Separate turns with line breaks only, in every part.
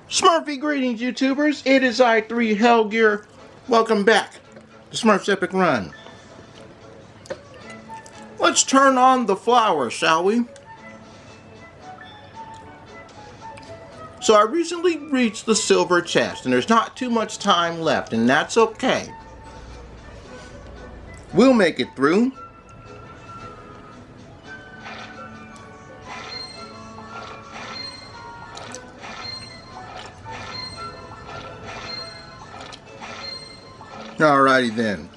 Smurfy greetings, YouTubers. It is I3 Hellgear. Welcome back to Smurfs Epic Run. Let's turn on the flowers, shall we? So I recently reached the silver chest, and there's not too much time left, and that's okay. We'll make it through. Alrighty then.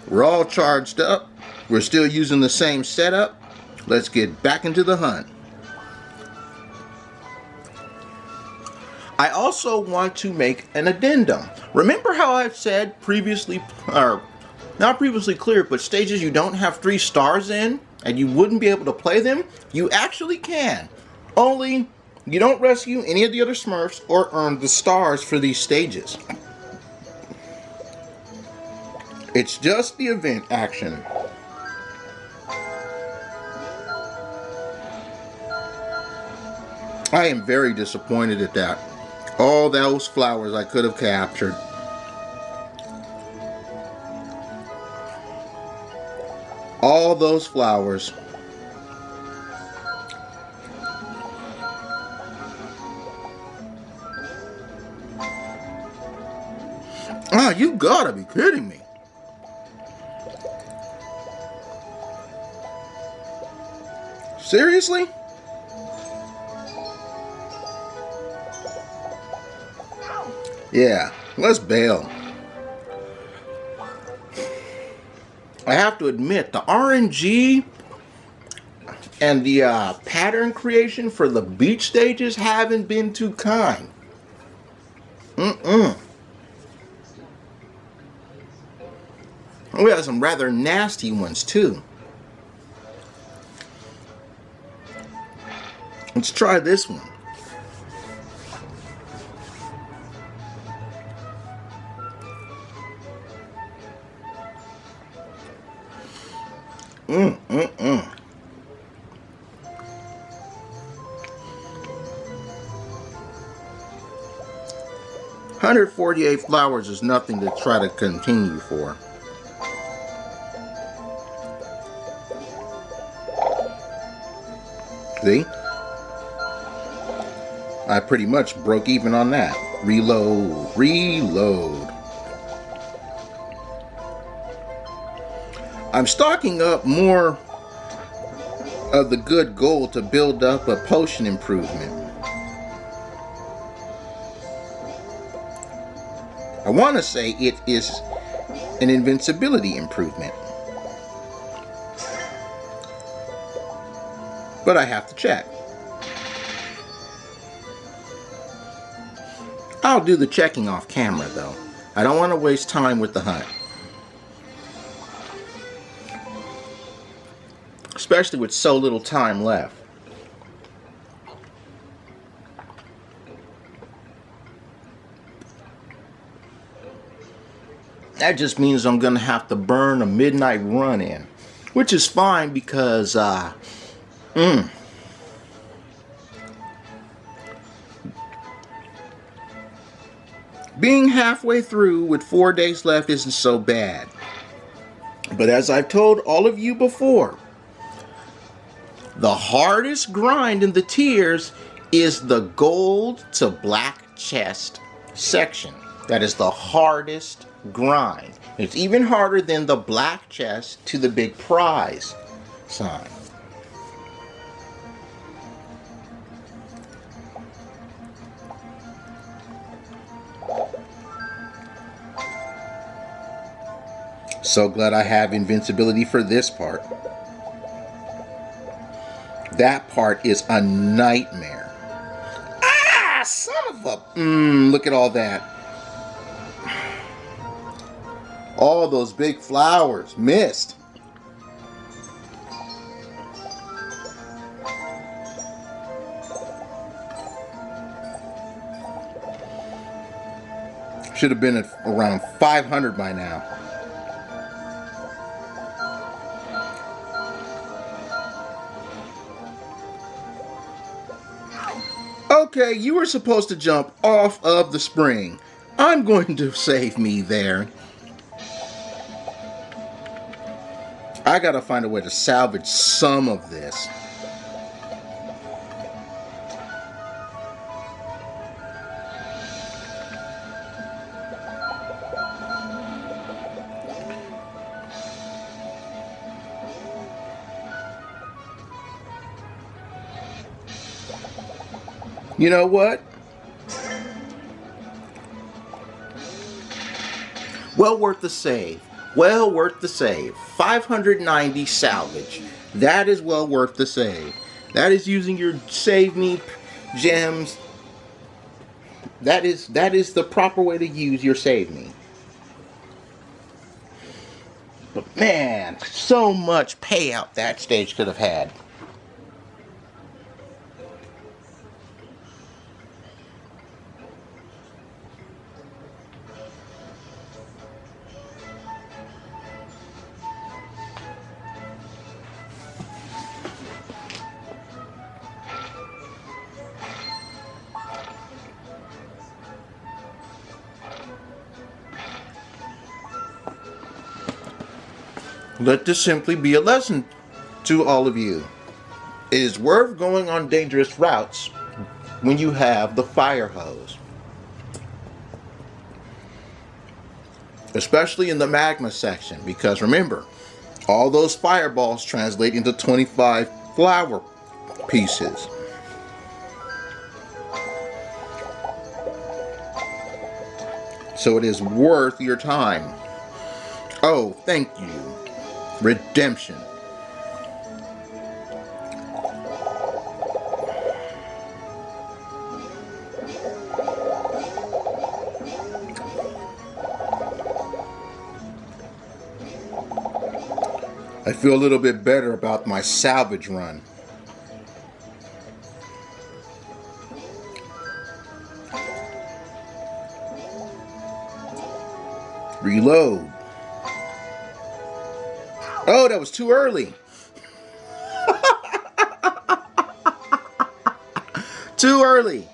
We're all charged up. We're still using the same setup. Let's get back into the hunt. I also want to make an addendum. Remember how I've said previously, or not previously clear, but stages you don't have 3 stars in and you wouldn't be able to play them? You actually can. Only you don't rescue any of the other Smurfs or earn the stars for these stages. It's just the event action. I am very disappointed at that. All those flowers I could have captured. All those flowers. Ah, you gotta be kidding me. Seriously? Yeah, let's bail. I have to admit, the RNG and the pattern creation for the beach stages haven't been too kind. We have some rather nasty ones too. Let's try this one. Mm. 148 flowers is nothing to try to continue for. See? I pretty much broke even on that. Reload. I'm stocking up more of the good gold to build up a potion improvement. I want to say it is an invincibility improvement, but I have to check. I'll do the checking off camera though. I don't want to waste time with the hunt. Especially with so little time left. That just means I'm going to have to burn a midnight run in. Which is fine because, being halfway through with 4 days left isn't so bad. But as I've told all of you before, the hardest grind in the tiers is the gold to black chest section. That is the hardest grind. It's even harder than the black chest to the big prize sign. So glad I have invincibility for this part. That part is a nightmare. Ah, son of a... look at all that. All those big flowers missed. Should have been at around 500 by now. Okay, you were supposed to jump off of the spring. I'm going to save me there. I gotta find a way to salvage some of this. You know what? Well worth the save. Well worth the save. 590 salvage. That is well worth the save. That is using your save me gems. That is the proper way to use your save me. But man, so much payout that stage could have had. Let this simply be a lesson to all of you. It is worth going on dangerous routes when you have the fire hose. Especially in the magma section, because remember, all those fireballs translate into 25 flower pieces. So it is worth your time. Oh, thank you. Redemption. I feel a little bit better about my salvage run. Reload. Oh, that was too early. Too early.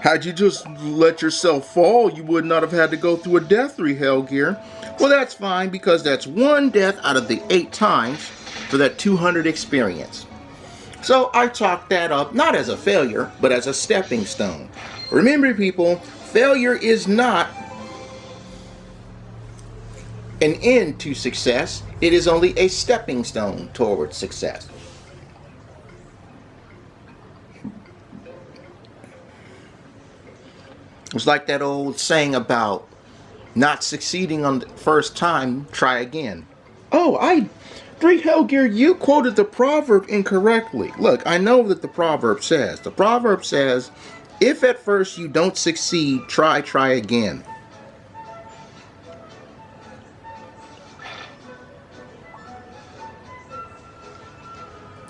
Had you just let yourself fall, you would not have had to go through a death through Hellgear. Well, that's fine, because that's one death out of the 8 times for that 200 experience. So I chalked that up not as a failure, but as a stepping stone. Remember, people, failure is not an end to success. It is only a stepping stone towards success. It's like that old saying about not succeeding on the first time, try again. Oh, Drake Hellgear, you quoted the proverb incorrectly. Look, I know that the proverb says, if at first you don't succeed, try again.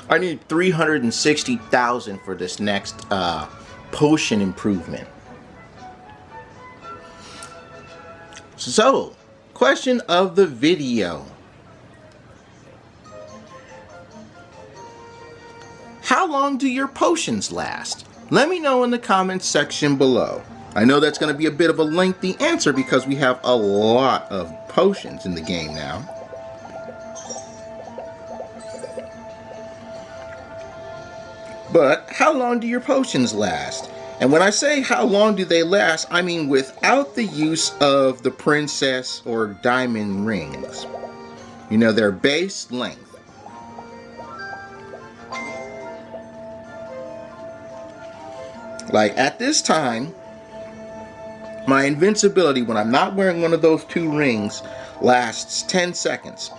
I need 360,000 for this next potion improvement. So, question of the video. How long do your potions last? Let me know in the comments section below. I know that's going to be a bit of a lengthy answer because we have a lot of potions in the game now. But how long do your potions last? And when I say how long do they last, I mean without the use of the princess or diamond rings. You know, their base length. Like at this time, my invincibility when I'm not wearing one of those 2 rings lasts 10 seconds.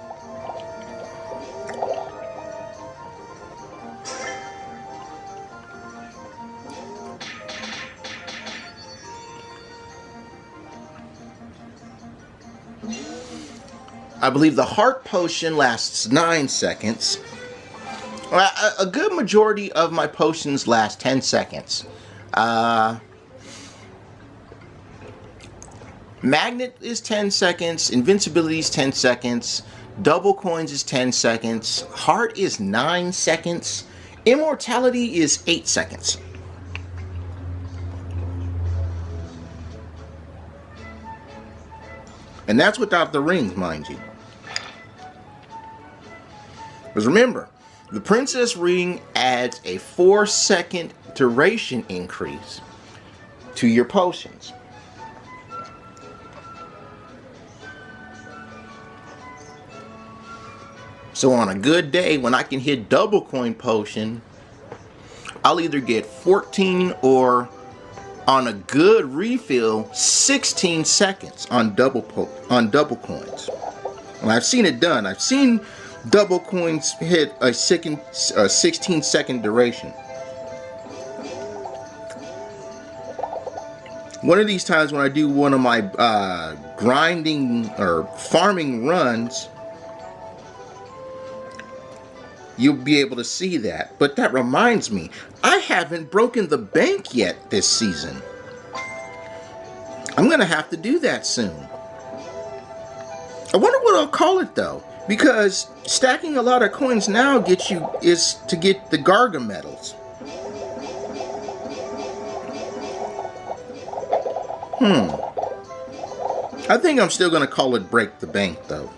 I believe the heart potion lasts 9 seconds. A good majority of my potions last 10 seconds. Magnet is 10 seconds. Invincibility is 10 seconds. Double coins is 10 seconds. Heart is 9 seconds. Immortality is 8 seconds. And that's without the rings, mind you. Because remember, the Princess Ring adds a 4-second duration increase to your potions. So on a good day, when I can hit double coin potion, I'll either get 14 or, on a good refill, 16 seconds on double coins. And I've seen it done. I've seen double coins hit a 16-second duration. One of these times when I do one of my grinding or farming runs, you'll be able to see that. But that reminds me, I haven't broken the bank yet this season. I'm going to have to do that soon. I wonder what I'll call it though, because stacking a lot of coins now is to get the Garga medals. I think I'm still going to call it Break the Bank though.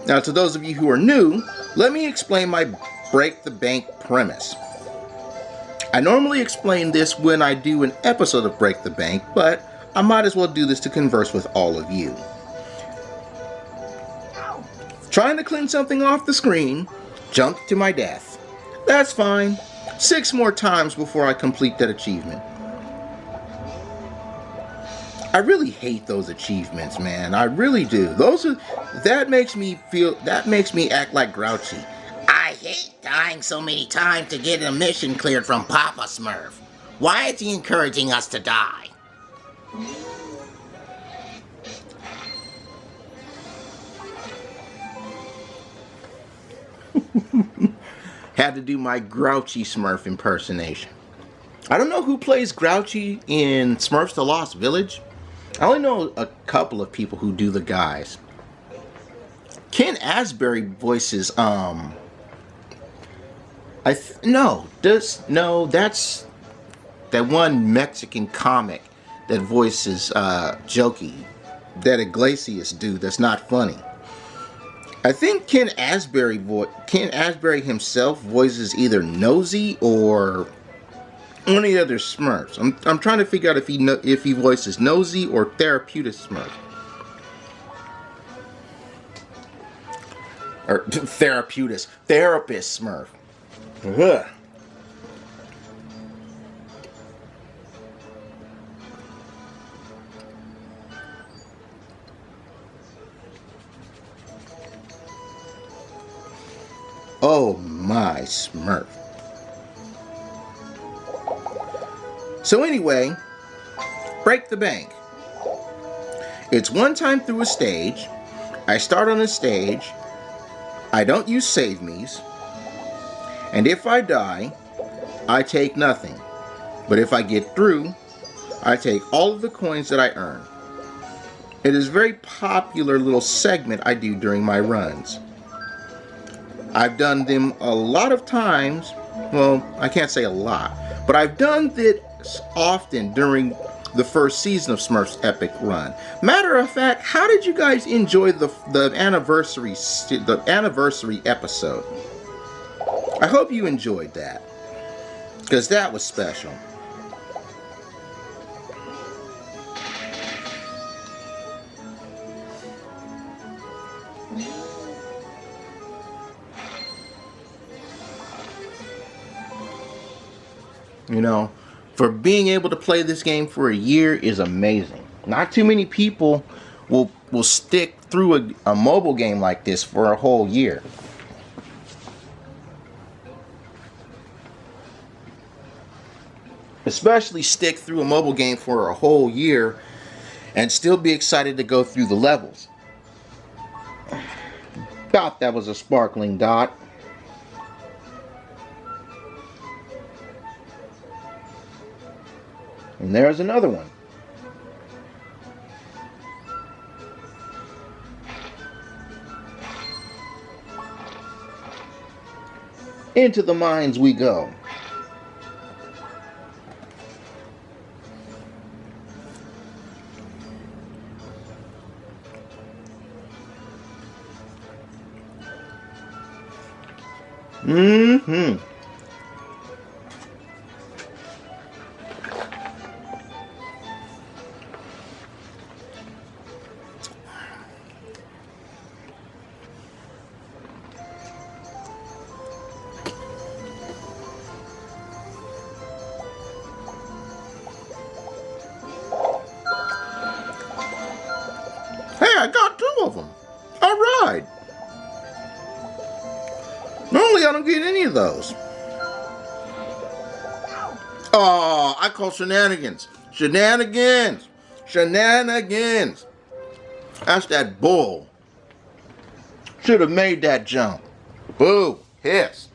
Now, to those of you who are new, let me explain my Break the Bank premise. I normally explain this when I do an episode of Break the Bank, but I might as well do this to converse with all of you. Trying to clean something off the screen, jumped to my death. That's fine. 6 more times before I complete that achievement. I really hate those achievements, man. I really do. That makes me act like Grouchy. I hate dying so many times to get a mission cleared from Papa Smurf. Why is he encouraging us to die? Had to do my Grouchy Smurf impersonation. I don't know who plays Grouchy in Smurfs the Lost Village. I only know a couple of people who do the guys. Ken Asbury voices that's that one Mexican comic that voices Jokey, that Iglesias dude that's not funny. I think Ken Asbury himself voices either Nosy or one of the other Smurfs. I'm trying to figure out if he voices Nosy or Therapeutic Smurf. Or Therapist Smurf. Ugh. Oh my Smurf. So anyway, Break the Bank. It's one time through a stage. I start on a stage. I don't use save me's. And if I die, I take nothing. But if I get through, I take all of the coins that I earn. It is a very popular little segment I do during my runs. I've done them a lot of times. Well, I can't say a lot, but I've done it often during the first season of Smurfs Epic Run. Matter of fact, how did you guys enjoy the anniversary episode? I hope you enjoyed that, because that was special. You know, for being able to play this game for a year is amazing. Not too many people will stick through a mobile game like this for a whole year. Especially stick through a mobile game for a whole year and still be excited to go through the levels. Thought that was a sparkling dot. And there's another one. Into the mines we go. Mm-hmm. Hey, I got 2 of them. All right. Normally I don't get any of those. Oh, I call shenanigans. Shenanigans. Shenanigans. That's that bull. Should have made that jump. Boo. Hiss.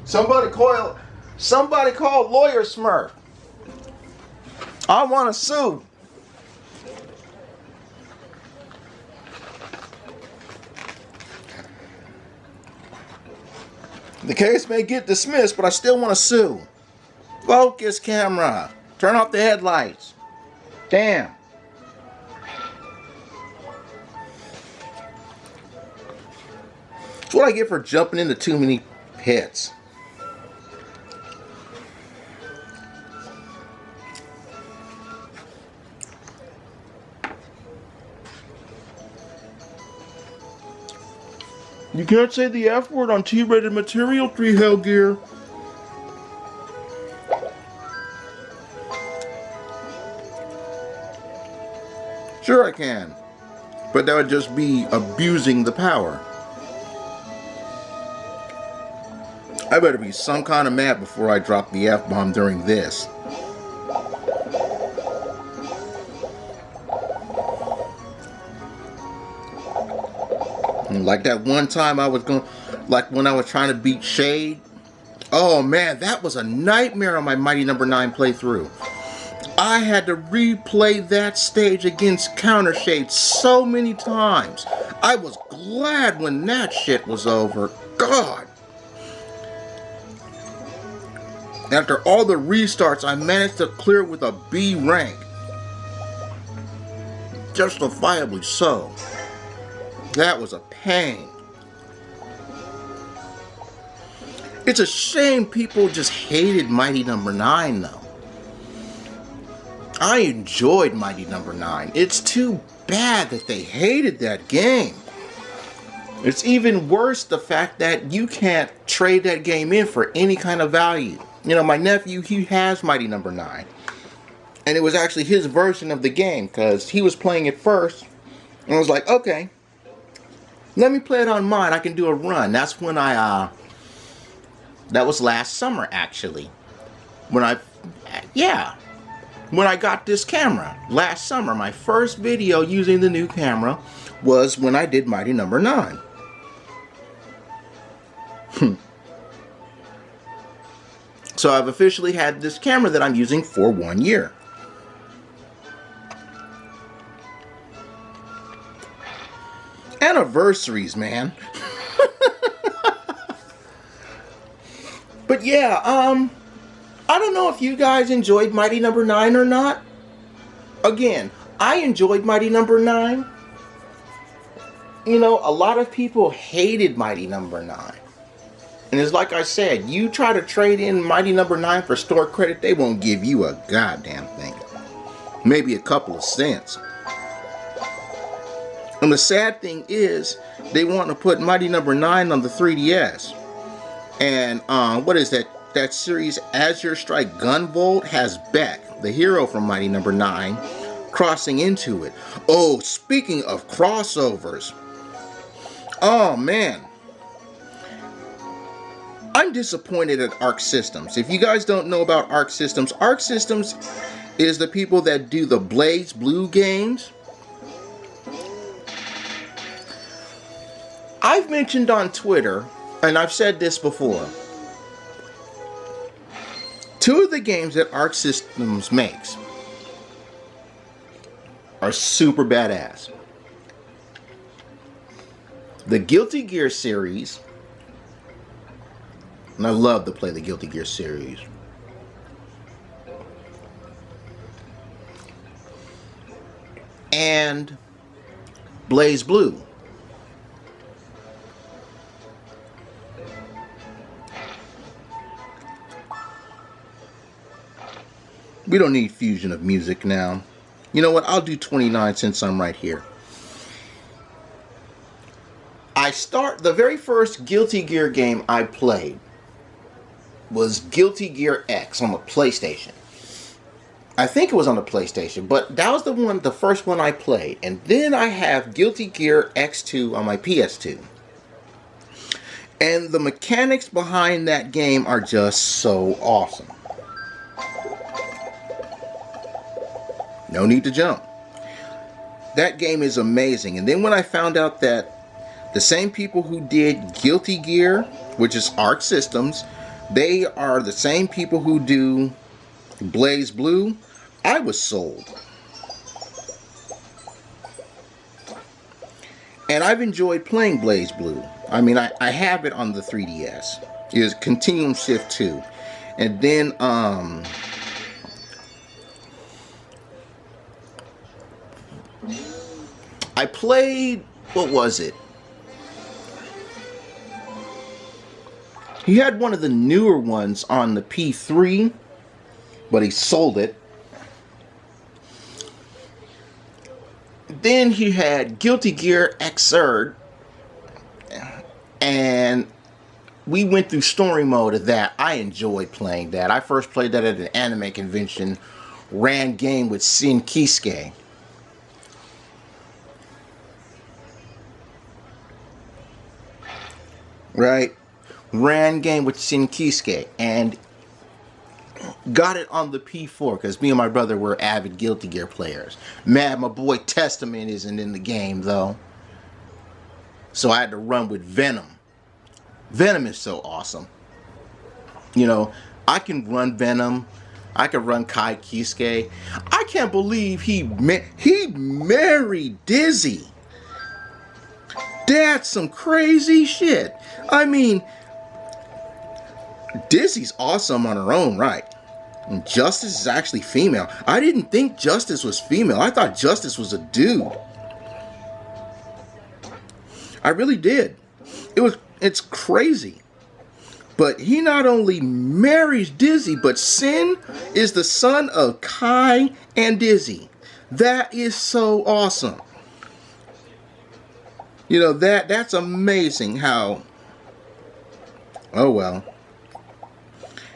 Somebody call Lawyer Smurf. I want to sue. The case may get dismissed, but I still want to sue. Focus, camera. Turn off the headlights. Damn. That's what I get for jumping into too many pits. You can't say the F word on T-rated material, 3 Hell Gear. Sure I can. But that would just be abusing the power. I better be some kind of mad before I drop the F-bomb during this. Like that one time like when I was trying to beat Shade. Oh man, that was a nightmare on my Mighty Number 9 playthrough. I had to replay that stage against Counter Shade so many times. I was glad when that shit was over. God. After all the restarts, I managed to clear it with a B rank. Justifiably so. That was a pain. It's a shame people just hated Mighty Number 9 though. I enjoyed Mighty Number 9. It's too bad that they hated that game. It's even worse the fact that you can't trade that game in for any kind of value. You know, my nephew, he has Mighty Number 9. And it was actually his version of the game because he was playing it first. And I was like, okay, let me play it on mine. I can do a run. That's when that was last summer actually. When I got this camera. Last summer, my first video using the new camera was when I did Mighty Number 9. So I've officially had this camera that I'm using for 1 year. Anniversaries, man. But yeah, I don't know if you guys enjoyed Mighty Number 9 or not. Again, I enjoyed Mighty Number 9. You know, a lot of people hated Mighty Number 9. And it's like I said, you try to trade in Mighty Number 9 for store credit, they won't give you a goddamn thing. Maybe a couple of cents. And the sad thing is, they want to put Mighty Number 9 on the 3DS. And what is that? That series Azure Strike Gunvolt has Beck, the hero from Mighty Number 9, crossing into it. Oh, speaking of crossovers. Oh man. I'm disappointed at Arc Systems. If you guys don't know about Arc Systems is the people that do the Blaze Blue games. I've mentioned on Twitter, and I've said this before, 2 of the games that Arc Systems makes are super badass. The Guilty Gear series And I love to play the Guilty Gear series. And Blaze Blue. We don't need fusion of music now. You know what? I'll do 29 since I'm right here. The very first Guilty Gear game I played was Guilty Gear X on the PlayStation. I think it was on the PlayStation, but that was the first one I played. And then I have Guilty Gear X2 on my PS2. And the mechanics behind that game are just so awesome. No need to jump. That game is amazing. And then when I found out that the same people who did Guilty Gear, which is Arc Systems, they are the same people who do Blaze Blue, I was sold. And I've enjoyed playing Blaze Blue. I mean, I have it on the 3DS. It is Continuum Shift 2. And then, I played, what was it? He had one of the newer ones on the P3, but he sold it. Then he had Guilty Gear Xrd, and we went through story mode of that. I enjoyed playing that. I first played that at an anime convention, ran game with Sin Kisuke. Right? Ran game with Sin Kisuke and got it on the P4 because me and my brother were avid Guilty Gear players. Man, my boy Testament isn't in the game though. So I had to run with Venom. Venom is so awesome. You know, I can run Venom. I can run Kai Kisuke. I can't believe he married Dizzy. That's some crazy shit. I mean, Dizzy's awesome on her own right. And Justice is actually female. I didn't think Justice was female. I thought Justice was a dude. I really did. It's crazy. But he not only marries Dizzy, but Sin is the son of Kai and Dizzy. That is so awesome. You know, that's amazing how, oh well,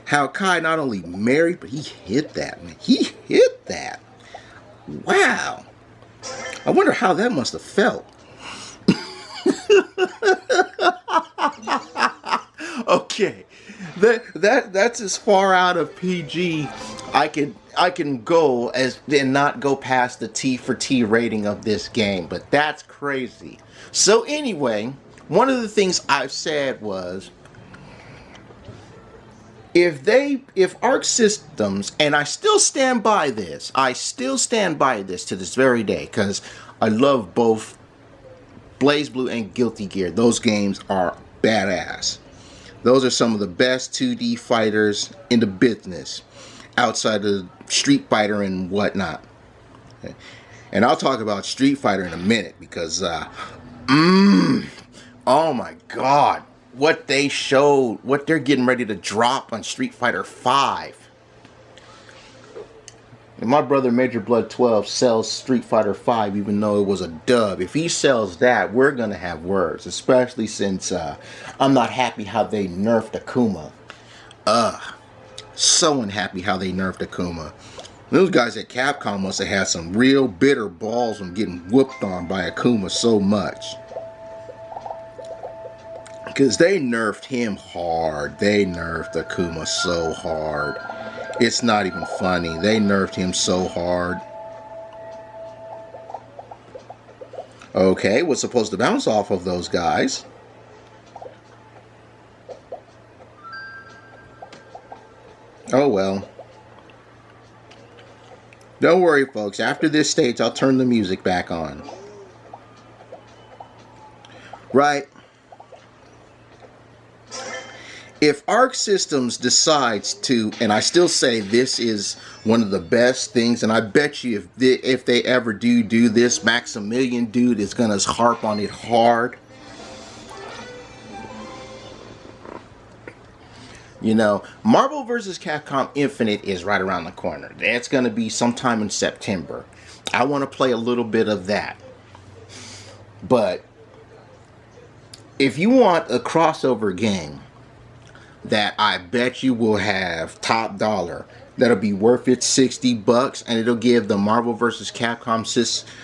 how Kai not only married, but he hit that, man. He hit that. Wow. I wonder how that must have felt. Okay. That's as far out of PG I can go as and not go past the T for T rating of this game, but that's crazy. So anyway, one of the things I've said was if Arc Systems, and I still stand by this to this very day, because I love both Blaze Blue and Guilty Gear. Those games are badass. Those are some of the best 2D fighters in the business, outside of Street Fighter and whatnot. Okay. And I'll talk about Street Fighter in a minute, because oh my god, what they showed, what they're getting ready to drop on Street Fighter 5. And my brother Major Blood 12 sells Street Fighter 5 even though it was a dub. If he sells that, we're gonna have words, especially since I'm not happy how they nerfed Akuma. So unhappy how they nerfed Akuma. Those guys at Capcom must have had some real bitter balls from getting whooped on by Akuma so much. Because they nerfed him hard. They nerfed Akuma so hard. It's not even funny. They nerfed him so hard. Okay, was supposed to bounce off of those guys. Oh well. Don't worry, folks. After this stage, I'll turn the music back on. Right. If Arc Systems decides to, and I still say this is one of the best things, and I bet you if they ever do this, Maximilian dude is gonna harp on it hard. You know, Marvel vs. Capcom Infinite is right around the corner. That's going to be sometime in September. I want to play a little bit of that. But if you want a crossover game that I bet you will have top dollar, that'll be worth it, $60, and it'll give the Marvel vs. Capcom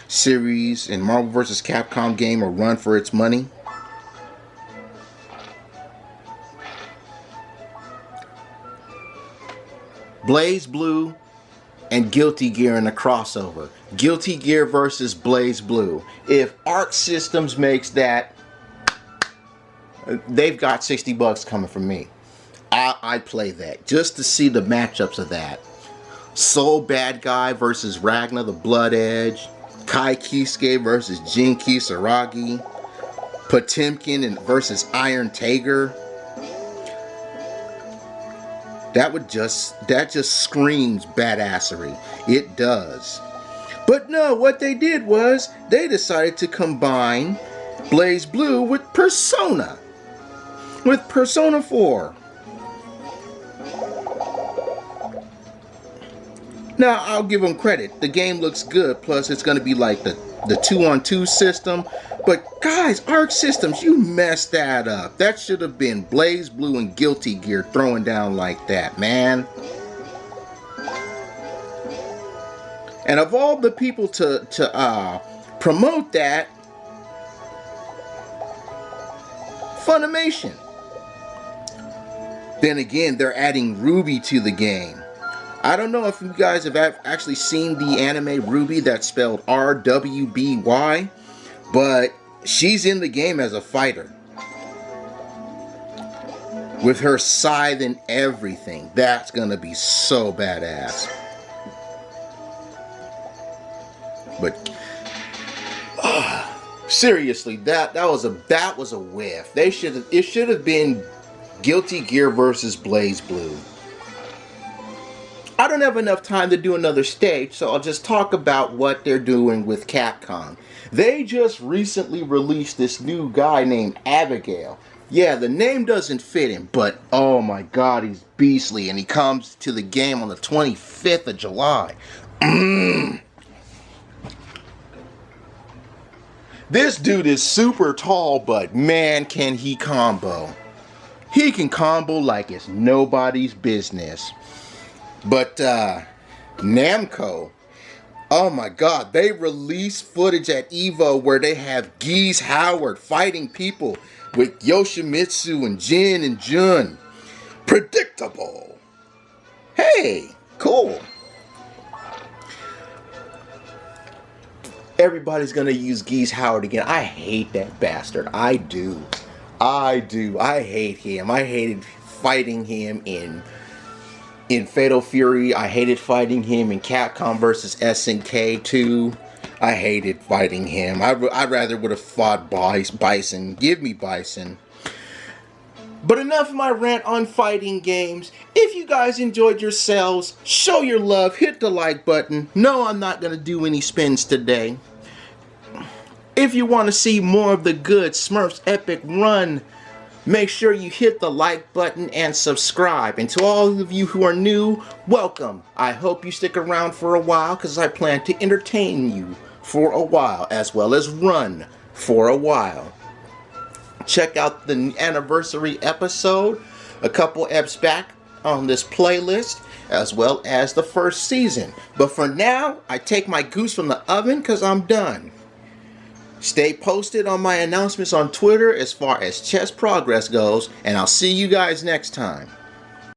series and Marvel vs. Capcom game a run for its money. Blaze Blue and Guilty Gear in a crossover. Guilty Gear versus Blaze Blue. If Arc Systems makes that, they've got $60 coming from me. I'd play that just to see the matchups of that. Soul Bad Guy versus Ragnar the Blood Edge. Kai Kisuke versus Jin Kisaragi. Potemkin versus Iron Tiger. That just screams badassery. It does. But no, what they did was they decided to combine Blaze Blue with Persona. With Persona 4. Now, I'll give them credit. The game looks good. Plus, it's going to be like the 2-on-2 system. But guys, Arc Systems, you messed that up. That should have been Blaze Blue and Guilty Gear throwing down like that, man. And of all the people to promote that, Funimation. Then again, they're adding Ruby to the game. I don't know if you guys have actually seen the anime Ruby, that's spelled R-W-B-Y. But she's in the game as a fighter. With her scythe and everything. That's going to be so badass. But seriously, that was a whiff. It should have been Guilty Gear versus Blaze Blue. I don't have enough time to do another stage, so I'll just talk about what they're doing with Capcom. They just recently released this new guy named Abigail. Yeah, the name doesn't fit him, but oh my god, he's beastly, and he comes to the game on the 25th of July. This dude is super tall, but man, can he combo. He can combo like it's nobody's business. But Namco, oh my god, they released footage at EVO where they have Geese Howard fighting people with Yoshimitsu and Jin and Jun. Predictable. Hey, cool. Everybody's gonna use Geese Howard again. I hate that bastard. I do. I hate him. I hated fighting him in Fatal Fury. I hated fighting him in Capcom vs. SNK 2. I hated fighting him. I rather would have fought Bison. Give me Bison. But enough of my rant on fighting games. If you guys enjoyed yourselves, show your love. Hit the like button. No, I'm not going to do any spins today. If you want to see more of the good Smurfs Epic Run, make sure you hit the like button and subscribe. And to all of you who are new, welcome. I hope you stick around for a while because I plan to entertain you for a while as well as run for a while. Check out the anniversary episode a couple eps back on this playlist as well as the first season. But for now, I take my goose from the oven because I'm done. Stay posted on my announcements on Twitter as far as chess progress goes, and I'll see you guys next time.